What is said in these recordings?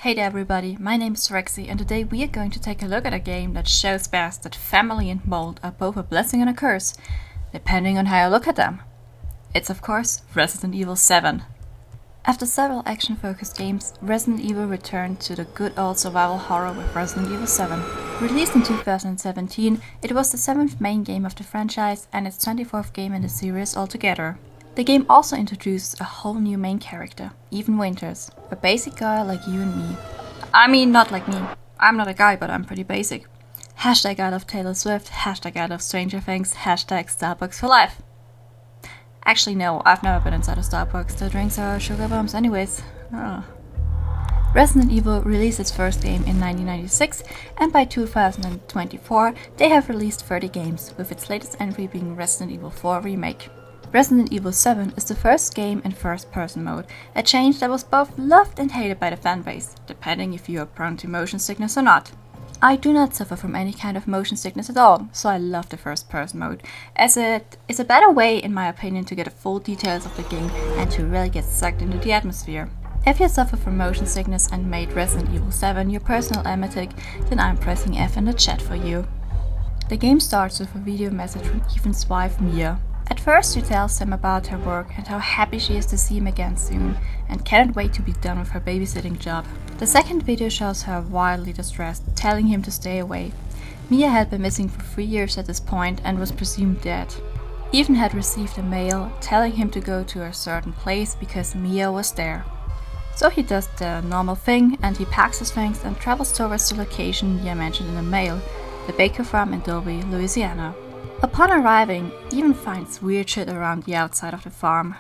Hey there everybody, my name is Rexy and today we are going to take a look at a game that shows best that family and mold are both a blessing and a curse, depending on how you look at them. It's of course Resident Evil 7. After several action-focused games, Resident Evil returned to the good old survival horror with Resident Evil 7. Released in 2017, it was the 7th main game of the franchise and its 24th game in the series altogether. The game also introduced a whole new main character, Ethan Winters, a basic guy like you and me. I mean, not like me. I'm not a guy, but I'm pretty basic. Hashtag I love Taylor Swift, hashtag I love Stranger Things, hashtag Starbucks for life. Actually, no, I've never been inside a Starbucks. The drinks are sugar bombs anyways. Oh. Resident Evil released its first game in 1996, and by 2024 they have released 30 games, with its latest entry being Resident Evil 4 Remake. Resident Evil 7 is the first game in first-person mode, a change that was both loved and hated by the fanbase, depending if you are prone to motion sickness or not. I do not suffer from any kind of motion sickness at all, so I love the first-person mode, as it is a better way, in my opinion, to get the full details of the game and to really get sucked into the atmosphere. If you suffer from motion sickness and made Resident Evil 7 your personal emetic, then I'm pressing F in the chat for you. The game starts with a video message from Ethan's wife Mia. At first she tells him about her work and how happy she is to see him again soon, and cannot wait to be done with her babysitting job. The second video shows her wildly distressed, telling him to stay away. Mia had been missing for 3 years at this point and was presumed dead. Ethan had received a mail telling him to go to a certain place because Mia was there. So he does the normal thing and he packs his things and travels towards the location Mia mentioned in the mail, the Baker Farm in Dolby, Louisiana. Upon arriving, Ethan finds weird shit around the outside of the farm,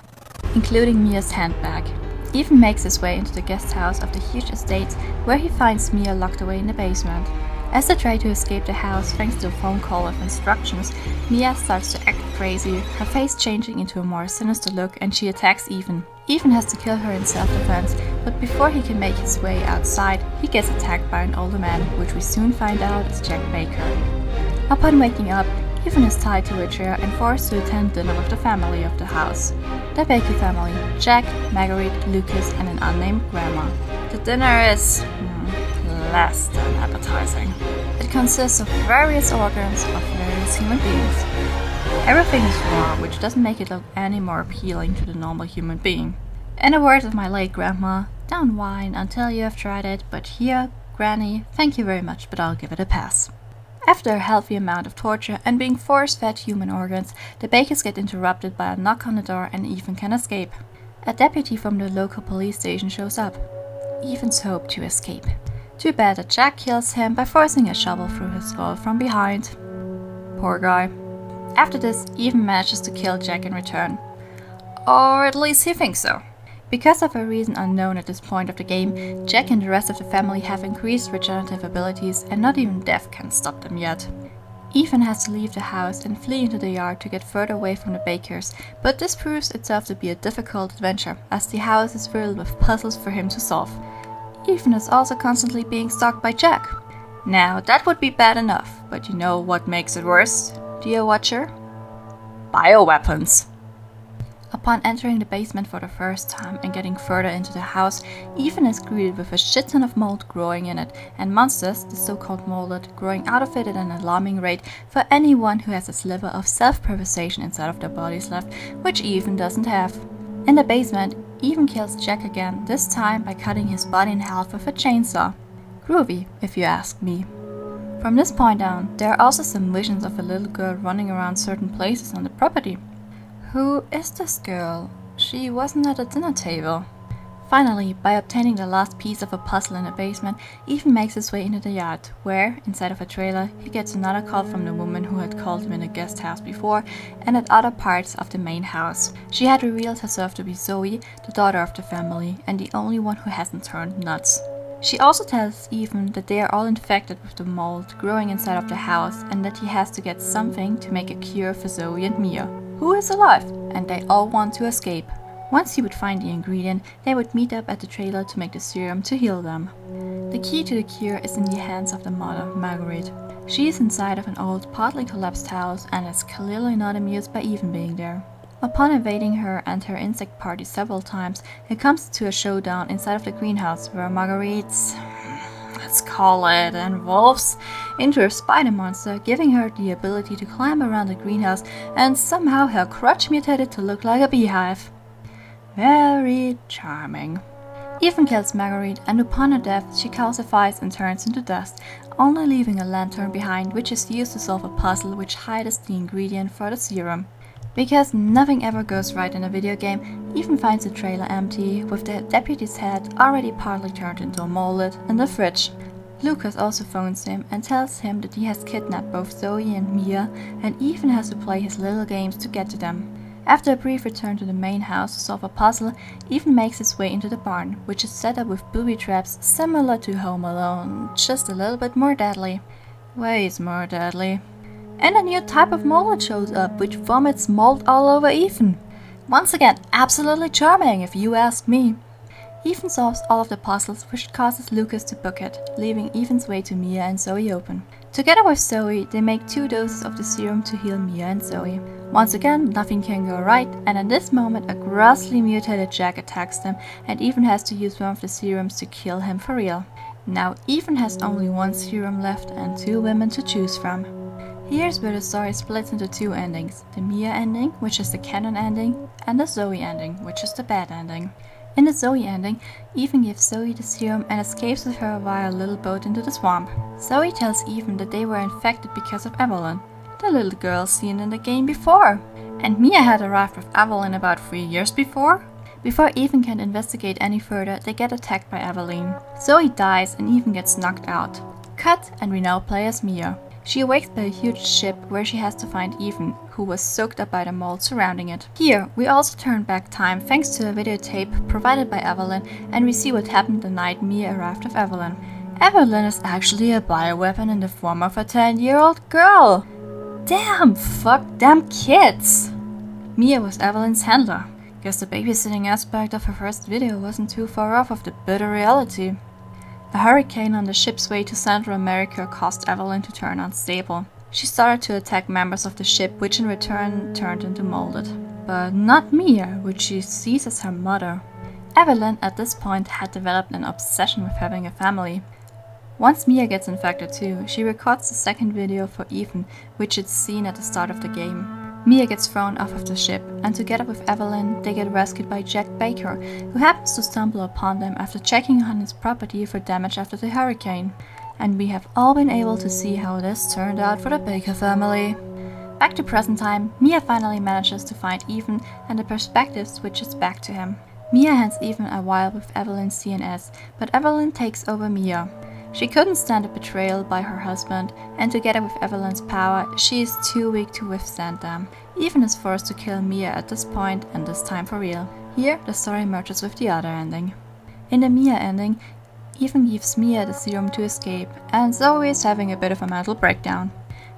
including Mia's handbag. Ethan makes his way into the guest house of the huge estate, where he finds Mia locked away in the basement. As they try to escape the house thanks to a phone call with instructions, Mia starts to act crazy, her face changing into a more sinister look, and she attacks Ethan. Ethan has to kill her in self-defense, but before he can make his way outside, he gets attacked by an older man, which we soon find out is Jack Baker. Upon waking up, Ethan is tied to a chair and forced to attend dinner with the family of the house. The Baker family: Jack, Marguerite, Lucas, and an unnamed grandma. The dinner is less than appetizing. It consists of various organs of various human beings. Everything is raw, which doesn't make it look any more appealing to the normal human being. In the words of my late grandma, don't whine until you have tried it, but here, Granny, thank you very much, but I'll give it a pass. After a healthy amount of torture and being force-fed human organs, the Bakers get interrupted by a knock on the door and Ethan can escape. A deputy from the local police station shows up. Ethan's hope to escape. Too bad that Jack kills him by forcing a shovel through his skull from behind. Poor guy. After this, Ethan manages to kill Jack in return. Or at least he thinks so. Because of a reason unknown at this point of the game, Jack and the rest of the family have increased regenerative abilities and not even death can stop them yet. Ethan has to leave the house and flee into the yard to get further away from the Bakers, but this proves itself to be a difficult adventure, as the house is filled with puzzles for him to solve. Ethan is also constantly being stalked by Jack. Now that would be bad enough, but you know what makes it worse, dear watcher? Bioweapons! Upon entering the basement for the first time and getting further into the house, Ethan is greeted with a shit ton of mold growing in it, and monsters, the so-called molded, growing out of it at an alarming rate for anyone who has a sliver of self-preservation inside of their bodies left, which Ethan doesn't have. In the basement, Ethan kills Jack again, this time by cutting his body in half with a chainsaw. Groovy, if you ask me. From this point on, there are also some visions of a little girl running around certain places on the property. Who is this girl? She wasn't at a dinner table. Finally, by obtaining the last piece of a puzzle in the basement, Ethan makes his way into the yard, where, inside of a trailer, he gets another call from the woman who had called him in the guest house before and at other parts of the main house. She had revealed herself to be Zoe, the daughter of the family, and the only one who hasn't turned nuts. She also tells Ethan that they are all infected with the mold growing inside of the house and that he has to get something to make a cure for Zoe and Mia, who is alive, and they all want to escape. Once he would find the ingredient, they would meet up at the trailer to make the serum to heal them. The key to the cure is in the hands of the mother, Marguerite. She is inside of an old, partly collapsed house and is clearly not amused by Ethan being there. Upon evading her and her insect party several times, it comes to a showdown inside of the greenhouse where Marguerite, let's call it, evolves into a spider monster, giving her the ability to climb around the greenhouse, and somehow her crotch mutated to look like a beehive. Very charming. Ethan kills Marguerite, and upon her death she calcifies and turns into dust, only leaving a lantern behind which is used to solve a puzzle which hides the ingredient for the serum. Because nothing ever goes right in a video game, Ethan finds the trailer empty, with the deputy's head already partly turned into a molded in the fridge. Lucas also phones him and tells him that he has kidnapped both Zoe and Mia, and Ethan has to play his little games to get to them. After a brief return to the main house to solve a puzzle, Ethan makes his way into the barn, which is set up with booby traps similar to Home Alone, just a little bit more deadly. Ways more deadly. And a new type of mold shows up, which vomits mold all over Ethan. Once again, absolutely charming if you ask me. Ethan solves all of the puzzles, which causes Lucas to book it, leaving Ethan's way to Mia and Zoe open. Together with Zoe, they make 2 doses of the serum to heal Mia and Zoe. Once again, nothing can go right, and at this moment a grossly mutated Jack attacks them, and Ethan has to use one of the serums to kill him for real. Now Ethan has only 1 serum left and 2 women to choose from. Here's where the story splits into 2 endings, the Mia ending, which is the canon ending, and the Zoe ending, which is the bad ending. In the Zoe ending, Ethan gives Zoe the serum and escapes with her via a little boat into the swamp. Zoe tells Ethan that they were infected because of Evelyn, the little girl seen in the game before. And Mia had arrived with Evelyn about 3 years before. Before Ethan can investigate any further, they get attacked by Evelyn. Zoe dies and Ethan gets knocked out. Cut, and we now play as Mia. She awakes by a huge ship where she has to find Ethan, who was soaked up by the mold surrounding it. Here, we also turn back time thanks to a videotape provided by Evelyn, and we see what happened the night Mia arrived with Evelyn. Evelyn is actually a bioweapon in the form of a 10-year-old girl. Damn, fuck them kids! Mia was Evelyn's handler. Guess the babysitting aspect of her first video wasn't too far off of the bitter reality. A hurricane on the ship's way to Central America caused Evelyn to turn unstable. She started to attack members of the ship, which in return turned into molded. But not Mia, which she sees as her mother. Evelyn at this point had developed an obsession with having a family. Once Mia gets infected too, she records the second video for Ethan, which is seen at the start of the game. Mia gets thrown off of the ship, and together with Evelyn, they get rescued by Jack Baker, who happens to stumble upon them after checking on his property for damage after the hurricane. And we have all been able to see how this turned out for the Baker family. Back to present time, Mia finally manages to find Ethan, and the perspective switches back to him. Mia hands Ethan a vial with Evelyn's CNS, but Evelyn takes over Mia. She couldn't stand a betrayal by her husband, and together with Evelyn's power, she is too weak to withstand them. Ethan is forced to kill Mia at this point, and this time for real. Here, the story merges with the other ending. In the Mia ending, Ethan gives Mia the serum to escape, and Zoe is having a bit of a mental breakdown.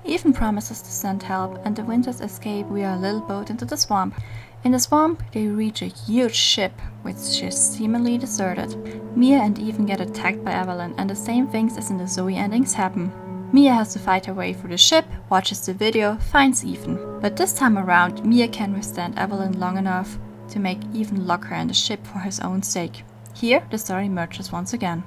Ethan promises to send help, and the Winters escape via a little boat into the swamp. In the swamp, they reach a huge ship, which is seemingly deserted. Mia and Ethan get attacked by Evelyn, and the same things as in the Zoe endings happen. Mia has to fight her way through the ship, watches the video, finds Ethan. But this time around, Mia can withstand Evelyn long enough to make Ethan lock her in the ship for his own sake. Here, the story merges once again.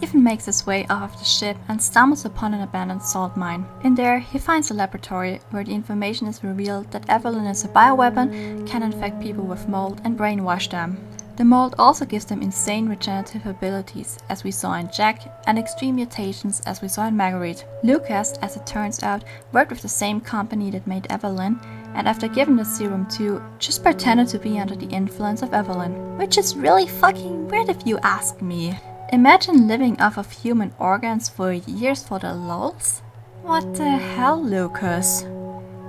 Ethan makes his way off the ship and stumbles upon an abandoned salt mine. In there, he finds a laboratory where the information is revealed that Evelyn is a bioweapon, can infect people with mold and brainwash them. The mold also gives them insane regenerative abilities, as we saw in Jack, and extreme mutations, as we saw in Marguerite. Lucas, as it turns out, worked with the same company that made Evelyn, and after giving the serum to, just pretended to be under the influence of Evelyn. Which is really fucking weird if you ask me. Imagine living off of human organs for years for the lols? What the hell, Lucas?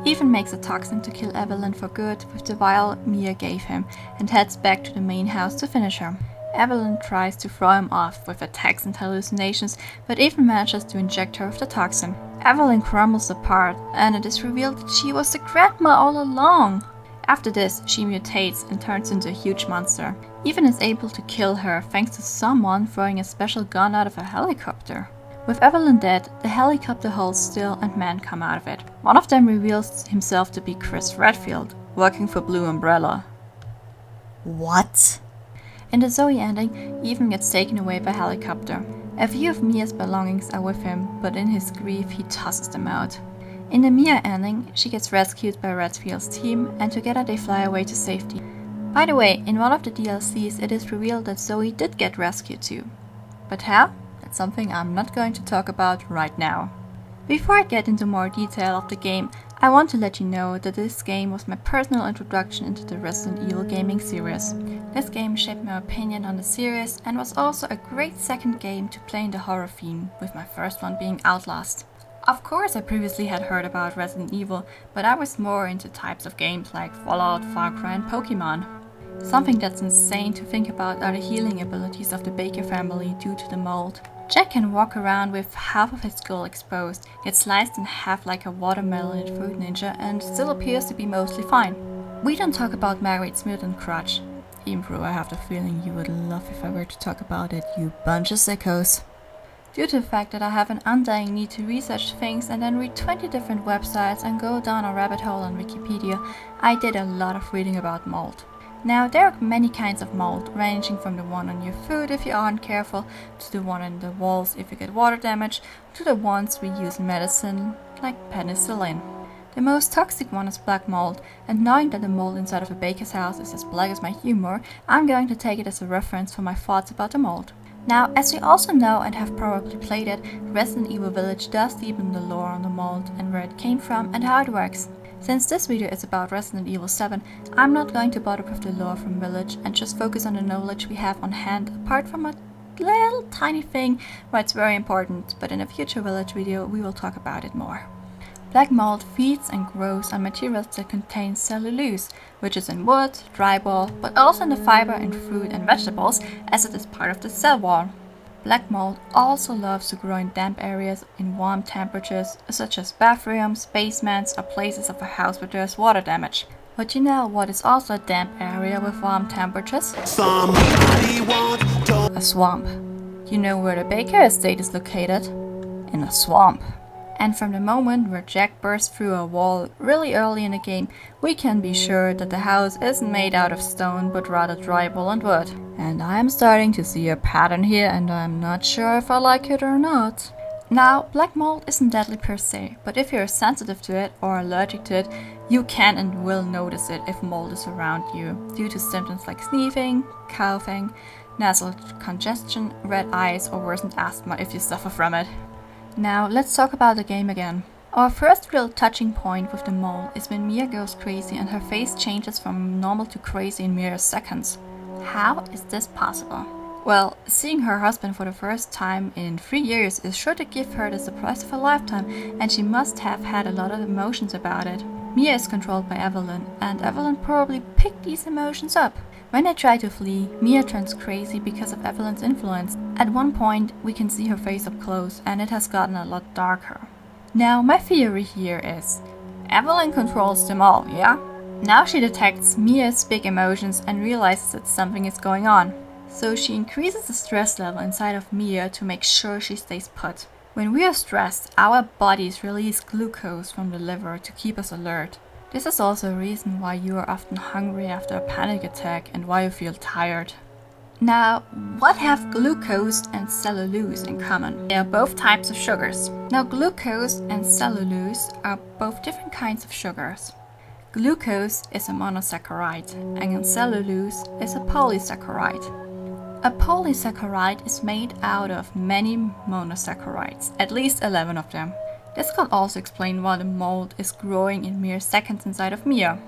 Ethan makes a toxin to kill Evelyn for good with the vial Mia gave him, and heads back to the main house to finish her. Evelyn tries to throw him off with attacks and hallucinations, but Ethan manages to inject her with the toxin. Evelyn crumbles apart, and it is revealed that she was the grandma all along. After this, she mutates and turns into a huge monster. Ethan is able to kill her thanks to someone throwing a special gun out of a helicopter. With Evelyn dead, the helicopter holds still and men come out of it. One of them reveals himself to be Chris Redfield, working for Blue Umbrella. What? In the Zoe ending, Ethan gets taken away by helicopter. A few of Mia's belongings are with him, but in his grief he tosses them out. In the Mia ending, she gets rescued by Redfield's team, and together they fly away to safety. By the way, in one of the DLCs it is revealed that Zoe did get rescued too. But how? That's something I'm not going to talk about right now. Before I get into more detail of the game, I want to let you know that this game was my personal introduction into the Resident Evil gaming series. This game shaped my opinion on the series and was also a great second game to play in the horror theme, with my first one being Outlast. Of course I previously had heard about Resident Evil, but I was more into types of games like Fallout, Far Cry and Pokemon. Something that's insane to think about are the healing abilities of the Baker family due to the mold. Jack can walk around with half of his skull exposed, get sliced in half like a watermelon in Fruit Ninja, and still appears to be mostly fine. We don't talk about Margaret Smith and Crutch, even though I have the feeling you would love if I were to talk about it, you bunch of sickos. Due to the fact that I have an undying need to research things and then read 20 different websites and go down a rabbit hole on Wikipedia, I did a lot of reading about mold. Now, there are many kinds of mold, ranging from the one on your food if you aren't careful, to the one in the walls if you get water damage, to the ones we use in medicine, like penicillin. The most toxic one is black mold, and knowing that the mold inside of a baker's house is as black as my humor, I'm going to take it as a reference for my thoughts about the mold. Now, as we also know and have probably played it, Resident Evil Village does deepen the lore on the mold and where it came from and how it works. Since this video is about Resident Evil 7, I'm not going to bother with the lore from Village and just focus on the knowledge we have on hand, apart from a little tiny thing where it's very important, but in a future Village video we will talk about it more. Black mold feeds and grows on materials that contain cellulose, which is in wood, drywall, but also in the fiber in fruit and vegetables, as it is part of the cell wall. Black mold also loves to grow in damp areas in warm temperatures, such as bathrooms, basements, or places of a house where there is water damage. But you know what is also a damp area with warm temperatures? A swamp. You know where the Baker estate is located? In a swamp. And from the moment where Jack bursts through a wall really early in the game, we can be sure that the house isn't made out of stone but rather drywall and wood. And I'm starting to see a pattern here, and I'm not sure if I like it or not. Now, black mold isn't deadly per se, but if you're sensitive to it or allergic to it, you can and will notice it if mold is around you, due to symptoms like sneezing, coughing, nasal congestion, red eyes, or worsened asthma if you suffer from it. Now, let's talk about the game again. Our first real touching point with the mold is when Mia goes crazy and her face changes from normal to crazy in mere seconds. How is this possible? Well, seeing her husband for the first time in 3 years is sure to give her the surprise of a lifetime, and she must have had a lot of emotions about it. Mia is controlled by Evelyn, and Evelyn probably picked these emotions up. When they try to flee, Mia turns crazy because of Evelyn's influence. At one point, we can see her face up close, and it has gotten a lot darker. Now, my theory here is, Evelyn controls them all, yeah? Now she detects Mia's big emotions and realizes that something is going on. So she increases the stress level inside of Mia to make sure she stays put. When we are stressed, our bodies release glucose from the liver to keep us alert. This is also a reason why you are often hungry after a panic attack and why you feel tired. Now, what have glucose and cellulose in common? They are both types of sugars. Now, glucose and cellulose are both different kinds of sugars. Glucose is a monosaccharide, and cellulose is a polysaccharide. A polysaccharide is made out of many monosaccharides, at least 11 of them. This can also explain why the mold is growing in mere seconds inside of Mia.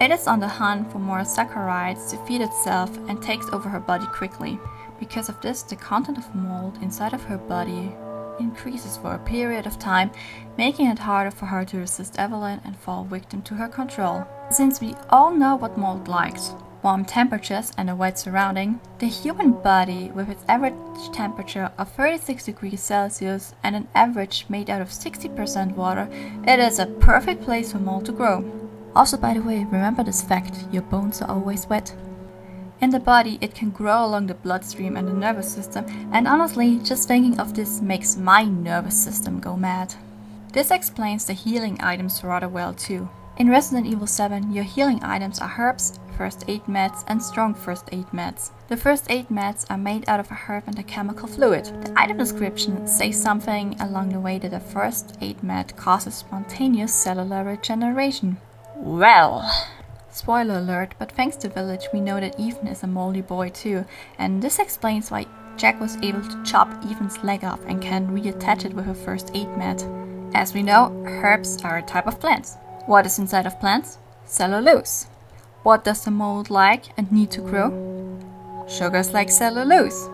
It is on the hunt for more saccharides to feed itself and takes over her body quickly. Because of this, the content of mold inside of her body increases for a period of time, making it harder for her to resist Evelyn and fall victim to her control. Since we all know what mold likes, warm temperatures and a wet surrounding, the human body, with its average temperature of 36 degrees Celsius and an average made out of 60% water, it is a perfect place for mold to grow. Also, by the way, remember this fact, your bones are always wet. In the body, it can grow along the bloodstream and the nervous system, and honestly, just thinking of this makes my nervous system go mad. This explains the healing items rather well too. In Resident Evil 7, your healing items are herbs, first aid meds, and strong first aid meds. The first aid meds are made out of a herb and a chemical fluid. The item description says something along the way that a first aid med causes spontaneous cellular regeneration. Well, spoiler alert, but thanks to Village we know that Ethan is a moldy boy too, and this explains why Jack was able to chop Ethan's leg off and can reattach it with a first aid med. As we know, herbs are a type of plants. What is inside of plants? Cellulose. What does the mold like and need to grow? Sugars like cellulose.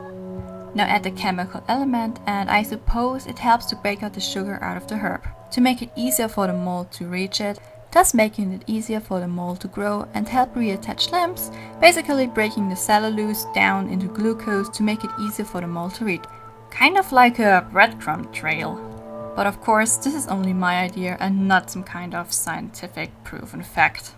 Now add the chemical element, and I suppose it helps to break out the sugar out of the herb, to make it easier for the mold to reach it, thus making it easier for the mold to grow and help reattach limbs, basically breaking the cellulose down into glucose to make it easier for the mold to reach. Kind of like a breadcrumb trail. But of course, this is only my idea and not some kind of scientific proven fact.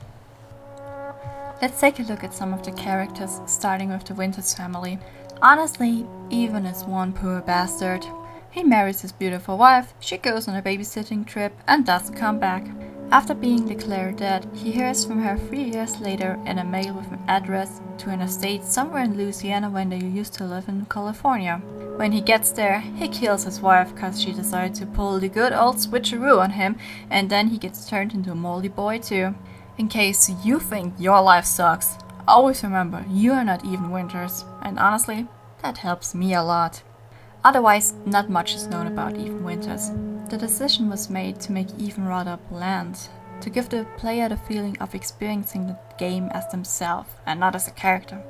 Let's take a look at some of the characters, starting with the Winters family. Honestly, Ethan is one poor bastard. He marries his beautiful wife, she goes on a babysitting trip and doesn't come back. After being declared dead, he hears from her 3 years later in a mail with an address to an estate somewhere in Louisiana when they used to live in California. When he gets there, he kills his wife cause she decided to pull the good old switcheroo on him, and then he gets turned into a moldy boy too. In case you think your life sucks, always remember you are not Ethan Winters, and honestly, that helps me a lot. Otherwise, not much is known about Ethan Winters. The decision was made to make Ethan rather bland, to give the player the feeling of experiencing the game as themselves and not as a character.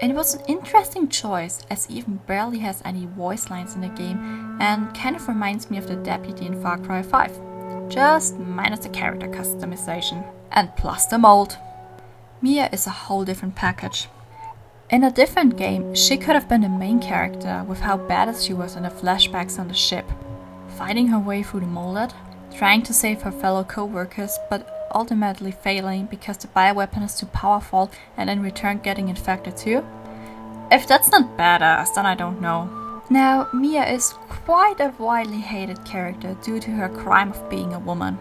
And it was an interesting choice, as Ethan barely has any voice lines in the game and kind of reminds me of the deputy in Far Cry 5. Just minus the character customization. And plus the mold. Mia is a whole different package. In a different game, she could have been the main character with how badass she was in the flashbacks on the ship. Fighting her way through the molded, trying to save her fellow co-workers but ultimately failing because the bioweapon is too powerful and in return getting infected too? If that's not badass, then I don't know. Now, Mia is quite a widely hated character due to her crime of being a woman.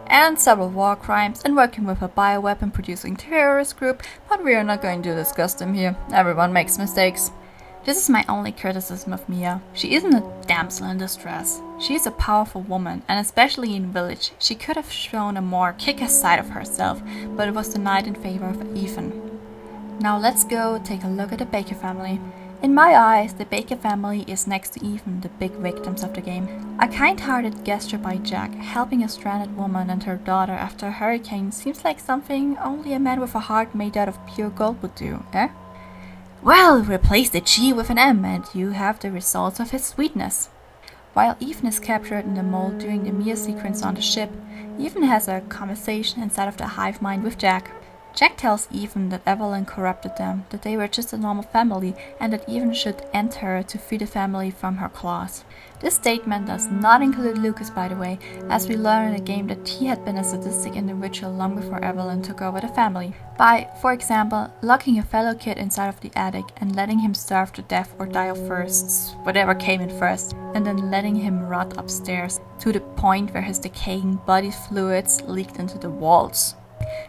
And several war crimes and working with a bioweapon producing terrorist group, but we are not going to discuss them here. Everyone makes mistakes. This is my only criticism of Mia. She isn't a damsel in distress. She is a powerful woman, and especially in Village, she could have shown a more kick-ass side of herself, but it was denied in favor of Ethan. Now let's go take a look at the Baker family. In my eyes, the Baker family is next to Ethan the big victims of the game. A kind-hearted gesture by Jack, helping a stranded woman and her daughter after a hurricane seems like something only a man with a heart made out of pure gold would do, eh? Well, replace the G with an M and you have the results of his sweetness. While Ethan is captured in the mold during the Mia sequence on the ship, Ethan has a conversation inside of the hive mind with Jack. Jack tells Ethan that Evelyn corrupted them, that they were just a normal family, and that Ethan should end her to free the family from her claws. This statement does not include Lucas, by the way, as we learn in the game that he had been a sadistic individual long before Evelyn took over the family. By, for example, locking a fellow kid inside of the attic and letting him starve to death or die of thirst, whatever came in first, and then letting him rot upstairs, to the point where his decaying body fluids leaked into the walls.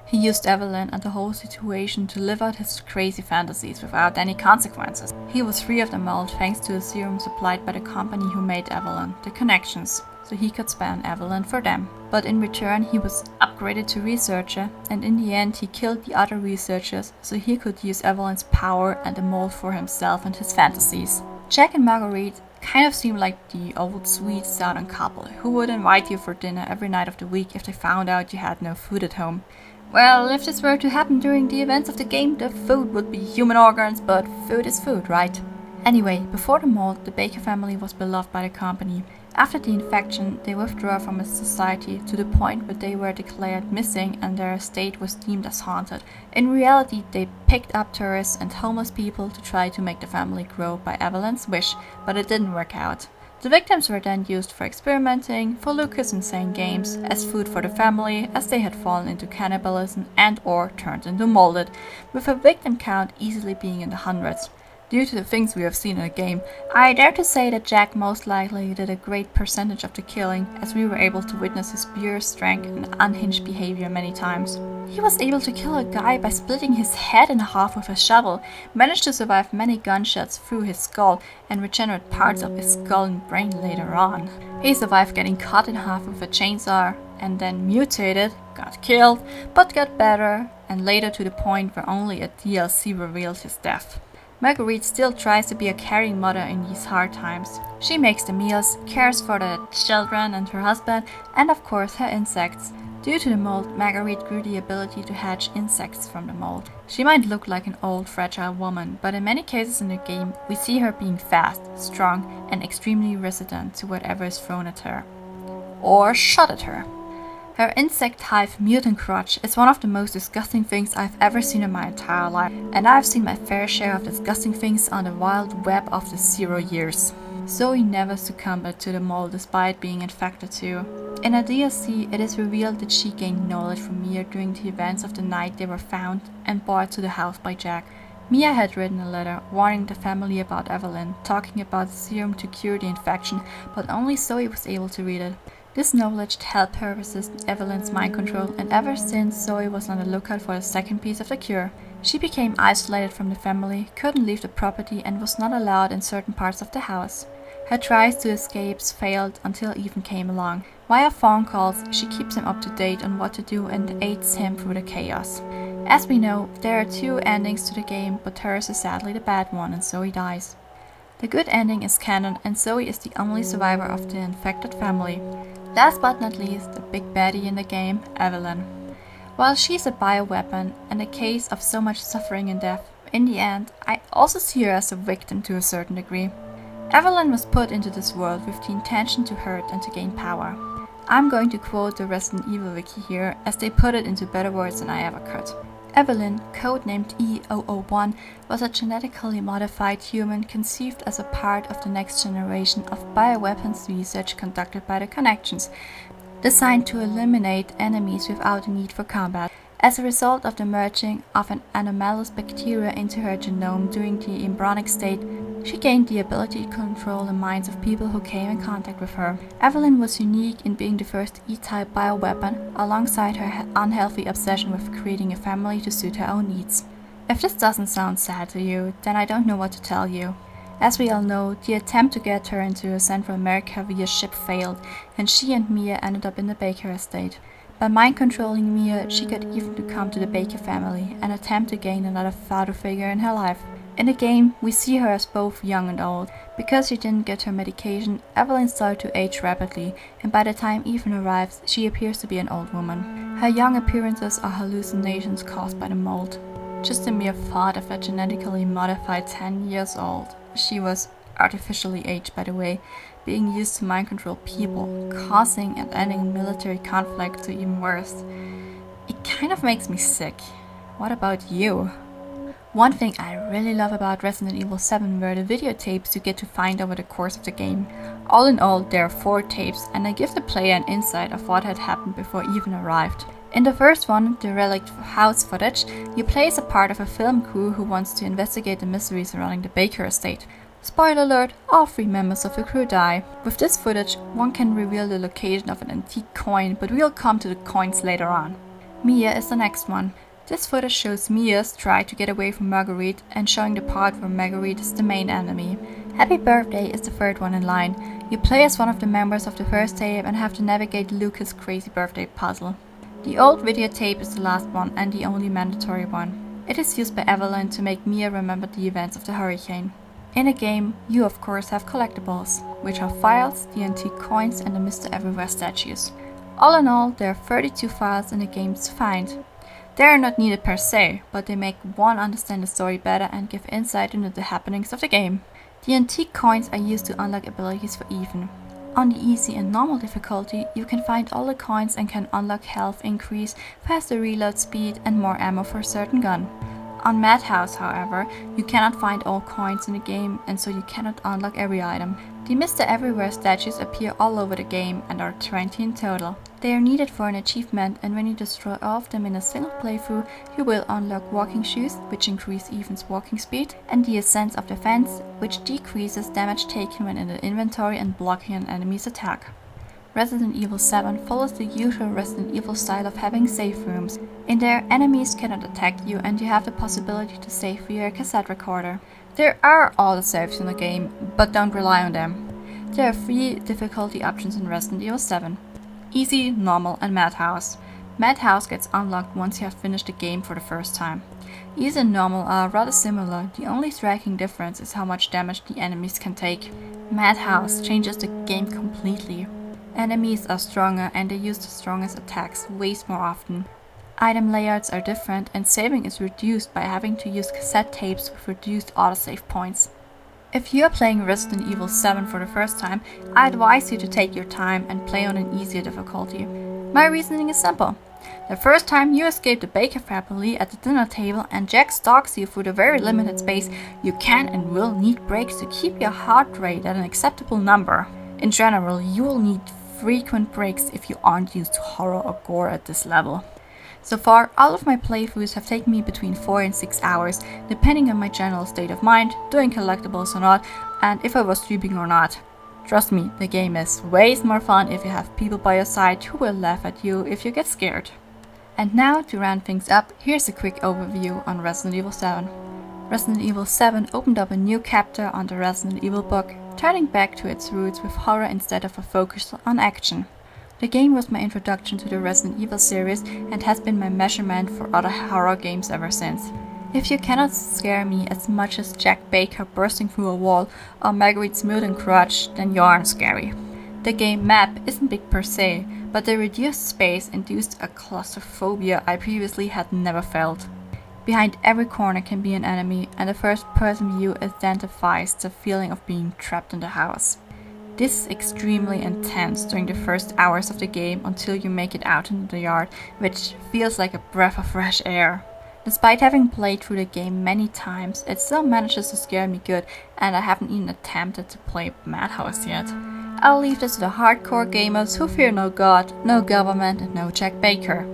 He used Evelyn and the whole situation to live out his crazy fantasies without any consequences. He was free of the mold thanks to a serum supplied by the company who made Evelyn, the Connections, so he could spy on Evelyn for them. But in return he was upgraded to researcher, and in the end he killed the other researchers so he could use Evelyn's power and the mold for himself and his fantasies. Jack and Marguerite kind of seem like the old sweet southern couple who would invite you for dinner every night of the week if they found out you had no food at home. Well, if this were to happen during the events of the game, the food would be human organs, but food is food, right? Anyway, before the mold, the Baker family was beloved by the company. After the infection, they withdrew from its society to the point where they were declared missing and their estate was deemed as haunted. In reality, they picked up tourists and homeless people to try to make the family grow by Evelyn's wish, but it didn't work out. The victims were then used for experimenting, for Lucas' insane games, as food for the family, as they had fallen into cannibalism and or turned into molded, with a victim count easily being in the hundreds. Due to the things we have seen in the game, I dare to say that Jack most likely did a great percentage of the killing, as we were able to witness his pure strength and unhinged behavior many times. He was able to kill a guy by splitting his head in half with a shovel, managed to survive many gunshots through his skull, and regenerate parts of his skull and brain later on. He survived getting cut in half with a chainsaw, and then mutated, got killed, but got better, and later to the point where only a DLC revealed his death. Marguerite still tries to be a caring mother in these hard times. She makes the meals, cares for the children and her husband, and of course her insects. Due to the mold, Marguerite grew the ability to hatch insects from the mold. She might look like an old, fragile woman, but in many cases in the game, we see her being fast, strong, and extremely resistant to whatever is thrown at her. Or shot at her. Her insect hive mutant crotch is one of the most disgusting things I've ever seen in my entire life, and I've seen my fair share of disgusting things on the wild web of the 0 years. Zoe never succumbed to the mold despite being infected too. In a DLC, it is revealed that she gained knowledge from Mia during the events of the night they were found and brought to the house by Jack. Mia had written a letter warning the family about Evelyn, talking about the serum to cure the infection, but only Zoe was able to read it. This knowledge helped her resist Evelyn's mind control, and ever since Zoe was on the lookout for the second piece of the cure. She became isolated from the family, couldn't leave the property, and was not allowed in certain parts of the house. Her tries to escape failed until Ethan came along. Via phone calls, she keeps him up to date on what to do and aids him through the chaos. As we know, there are 2 endings to the game, but hers is sadly the bad one and Zoe dies. The good ending is canon, and Zoe is the only survivor of the infected family. Last but not least, the big baddie in the game, Evelyn. While she's a bioweapon and a case of so much suffering and death, in the end, I also see her as a victim to a certain degree. Evelyn was put into this world with the intention to hurt and to gain power. I'm going to quote the Resident Evil wiki here, as they put it into better words than I ever could. Evelyn, codenamed E001, was a genetically modified human conceived as a part of the next generation of bioweapons research conducted by the Connections, designed to eliminate enemies without a need for combat. As a result of the merging of an anomalous bacteria into her genome during the embryonic state, she gained the ability to control the minds of people who came in contact with her. Evelyn was unique in being the first E-type bioweapon, alongside her unhealthy obsession with creating a family to suit her own needs. If this doesn't sound sad to you, then I don't know what to tell you. As we all know, the attempt to get her into Central America via ship failed, and she and Mia ended up in the Baker estate. By mind-controlling Mia, she got Ethan to come to the Baker family and attempt to gain another father figure in her life. In the game, we see her as both young and old. Because she didn't get her medication, Evelyn started to age rapidly, and by the time Ethan arrives, she appears to be an old woman. Her young appearances are hallucinations caused by the mold. Just the mere thought of a genetically modified 10 years old, she was artificially aged by the way, being used to mind control people, causing and ending military conflict to even worse. It kind of makes me sick. What about you? One thing I really love about Resident Evil 7 were the videotapes you get to find over the course of the game. All in all, there are 4 tapes, and they give the player an insight of what had happened before Ethan arrived. In the first one, the relic house footage, you play as a part of a film crew who wants to investigate the mystery surrounding the Baker estate. Spoiler alert, all 3 members of the crew die. With this footage, one can reveal the location of an antique coin, but we'll come to the coins later on. Mia is the next one. This footage shows Mia's try to get away from Marguerite and showing the part where Marguerite is the main enemy. Happy Birthday is the third one in line. You play as one of the members of the first tape and have to navigate Lucas' crazy birthday puzzle. The old videotape is the last one and the only mandatory one. It is used by Evelyn to make Mia remember the events of the hurricane. In a game, you of course have collectibles, which are files, the antique coins and the Mr. Everywhere statues. All in all, there are 32 files in the game to find. They are not needed per se, but they make one understand the story better and give insight into the happenings of the game. The antique coins are used to unlock abilities for Ethan. On the easy and normal difficulty, you can find all the coins and can unlock health increase, faster reload speed and more ammo for a certain gun. On Madhouse, however, you cannot find all coins in the game and so you cannot unlock every item. The Mr. Everywhere statues appear all over the game and are 20 in total. They are needed for an achievement, and when you destroy all of them in a single playthrough, you will unlock walking shoes, which increase Ethan's walking speed, and the Essence of Defense, which decreases damage taken when in the inventory and blocking an enemy's attack. Resident Evil 7 follows the usual Resident Evil style of having save rooms. In there, enemies cannot attack you and you have the possibility to save via a cassette recorder. There are all the saves in the game, but don't rely on them. There are 3 difficulty options in Resident Evil 7. Easy, Normal and Madhouse. Madhouse gets unlocked once you have finished the game for the first time. Easy and Normal are rather similar, the only striking difference is how much damage the enemies can take. Madhouse changes the game completely. Enemies are stronger and they use the strongest attacks way more often. Item layouts are different and saving is reduced by having to use cassette tapes with reduced autosave points. If you are playing Resident Evil 7 for the first time, I advise you to take your time and play on an easier difficulty. My reasoning is simple. The first time you escape the Baker family at the dinner table and Jack stalks you through the very limited space, you can and will need breaks to keep your heart rate at an acceptable number. In general, you will need frequent breaks if you aren't used to horror or gore at this level. So far, all of my playthroughs have taken me between 4 and 6 hours, depending on my general state of mind, doing collectibles or not, and if I was streaming or not. Trust me, the game is way more fun if you have people by your side who will laugh at you if you get scared. And now, to round things up, here's a quick overview on Resident Evil 7. Resident Evil 7 opened up a new chapter on the Resident Evil book, turning back to its roots with horror instead of a focus on action. The game was my introduction to the Resident Evil series and has been my measurement for other horror games ever since. If you cannot scare me as much as Jack Baker bursting through a wall or Marguerite's mutant crutch, then you aren't scary. The game map isn't big per se, but the reduced space induced a claustrophobia I previously had never felt. Behind every corner can be an enemy, and the first-person view identifies the feeling of being trapped in the house. This is extremely intense during the first hours of the game until you make it out into the yard, which feels like a breath of fresh air. Despite having played through the game many times, it still manages to scare me good, and I haven't even attempted to play Madhouse yet. I'll leave this to the hardcore gamers who fear no god, no government and no Jack Baker.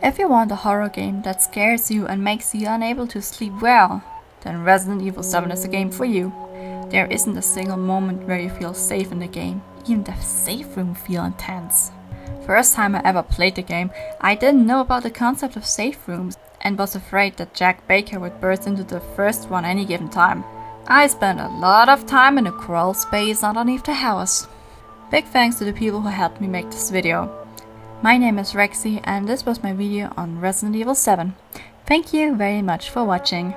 If you want a horror game that scares you and makes you unable to sleep well, then Resident Evil 7 is a game for you. There isn't a single moment where you feel safe in the game, even the safe room feels intense. First time I ever played the game, I didn't know about the concept of safe rooms and was afraid that Jack Baker would burst into the first one any given time. I spent a lot of time in the crawl space underneath the house. Big thanks to the people who helped me make this video. My name is Rexy and this was my video on Resident Evil 7. Thank you very much for watching.